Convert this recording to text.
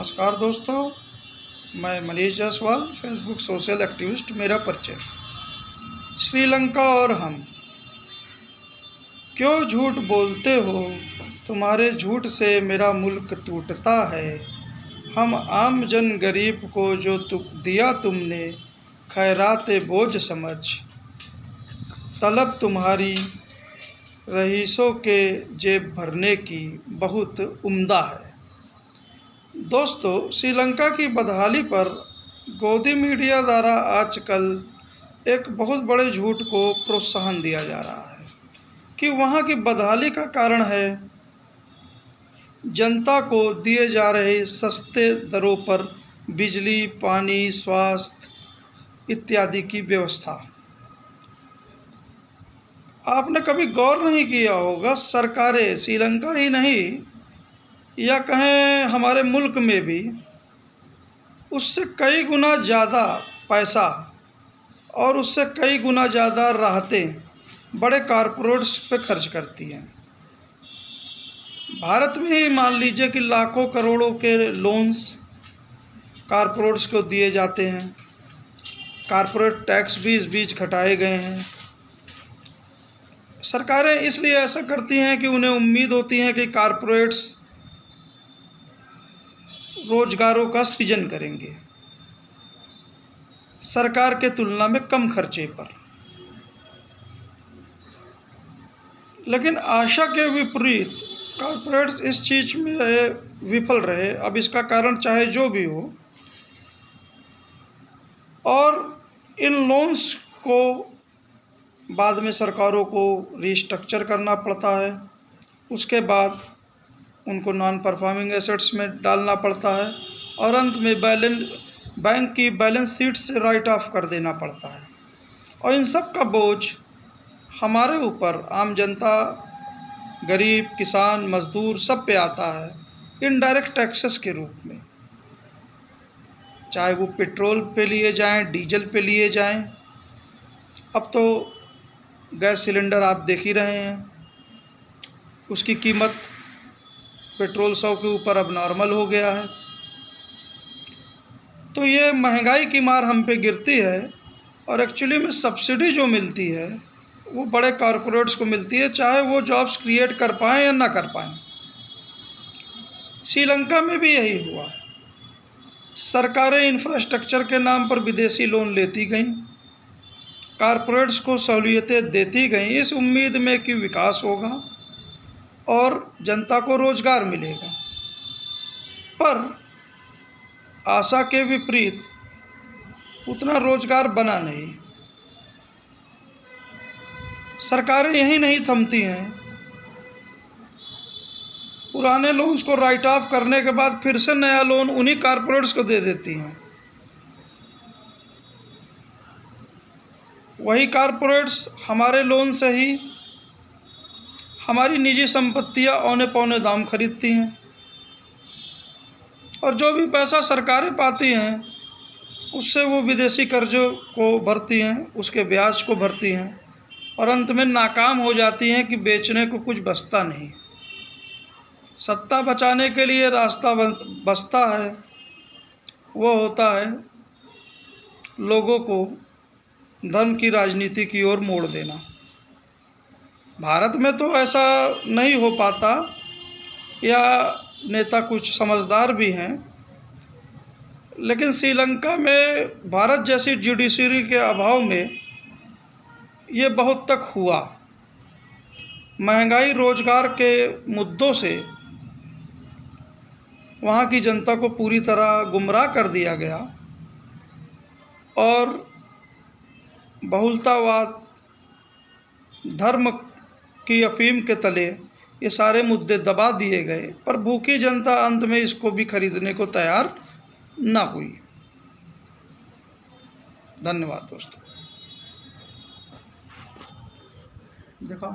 नमस्कार दोस्तों, मैं Manish Jaiswal, Facebook social activist. मेरा परिचय। श्रीलंका और हम। क्यों झूठ बोलते हो? तुम्हारे झूठ से मेरा मुल्क टूटता है। हम आम जन गरीब को जो दिया तुमने, खैराते बोझ समझ। तलब तुम्हारी रईसों के जेब भरने की बहुत उम्दा है। दोस्तों, श्रीलंका की बदहाली पर गोदी मीडिया द्वारा आजकल एक बहुत बड़े झूठ को प्रोत्साहन दिया जा रहा है कि वहाँ की बदहाली का कारण है जनता को दिए जा रहे सस्ते दरों पर बिजली, पानी, स्वास्थ्य इत्यादि की व्यवस्था। आपने कभी गौर नहीं किया होगा, सरकारें श्रीलंका ही नहीं या कहें हमारे मुल्क में भी उससे कई गुना ज़्यादा पैसा और उससे कई गुना ज़्यादा राहतें बड़े कॉरपोरेट्स पे खर्च करती हैं। भारत में ही मान लीजिए कि लाखों करोड़ों के लोन्स कॉरपोरेट्स को दिए जाते हैं। कॉरपोरेट टैक्स भी इस बीच घटाए गए हैं। सरकारें इसलिए ऐसा करती हैं कि उन्हें उम्मीद होती है कि कॉरपोरेट्स रोजगारों का सृजन करेंगे सरकार के तुलना में कम खर्चे पर। लेकिन आशा के विपरीत कॉरपोरेट्स इस चीज़ में विफल रहे। अब इसका कारण चाहे जो भी हो, और इन लोन्स को बाद में सरकारों को रिस्ट्रक्चर करना पड़ता है। उसके बाद उनको नॉन परफॉर्मिंग एसेट्स में डालना पड़ता है और अंत में बैंक की बैलेंस शीट से राइट ऑफ कर देना पड़ता है। और इन सब का बोझ हमारे ऊपर, आम जनता, गरीब, किसान, मजदूर, सब पे आता है इनडायरेक्ट टैक्सेस के रूप में। चाहे वो पेट्रोल पे लिए जाएं, डीजल पे लिए जाएं। अब तो गैस सिलेंडर आप देख ही रहे हैं, उसकी कीमत पेट्रोल 100 के ऊपर अब नॉर्मल हो गया है। तो ये महंगाई की मार हम पे गिरती है और एक्चुअली में सब्सिडी जो मिलती है वो बड़े कॉरपोरेट्स को मिलती है, चाहे वो जॉब्स क्रिएट कर पाएँ या ना कर पाएँ। श्रीलंका में भी यही हुआ। सरकारें इंफ्रास्ट्रक्चर के नाम पर विदेशी लोन लेती गईं, कॉरपोरेट्स को सहूलियतें देती गईं इस उम्मीद में कि विकास होगा और जनता को रोजगार मिलेगा। पर आशा के विपरीत उतना रोजगार बना नहीं। सरकारें यही नहीं थमती हैं। पुराने लोन्स को राइट ऑफ करने के बाद फिर से नया लोन उन्हीं कॉरपोरेट्स को दे देती हैं। वही कॉरपोरेट्स हमारे लोन से ही हमारी निजी संपत्तियां औने पौने दाम खरीदती हैं और जो भी पैसा सरकारें पाती हैं उससे वो विदेशी कर्जों को भरती हैं, उसके ब्याज को भरती हैं और अंत में नाकाम हो जाती हैं कि बेचने को कुछ बचता नहीं। सत्ता बचाने के लिए रास्ता बचता है, वो होता है लोगों को धर्म की राजनीति की ओर मोड़ देना। भारत में तो ऐसा नहीं हो पाता, या नेता कुछ समझदार भी हैं, लेकिन श्रीलंका में भारत जैसी जुडिशरी के अभाव में ये बहुत तक हुआ। महंगाई, रोजगार के मुद्दों से वहाँ की जनता को पूरी तरह गुमराह कर दिया गया और बहुलतावाद, धर्म की अफीम के तले ये सारे मुद्दे दबा दिए गए। पर भूखी जनता अंत में इसको भी खरीदने को तैयार ना हुई। धन्यवाद दोस्तों। देखा।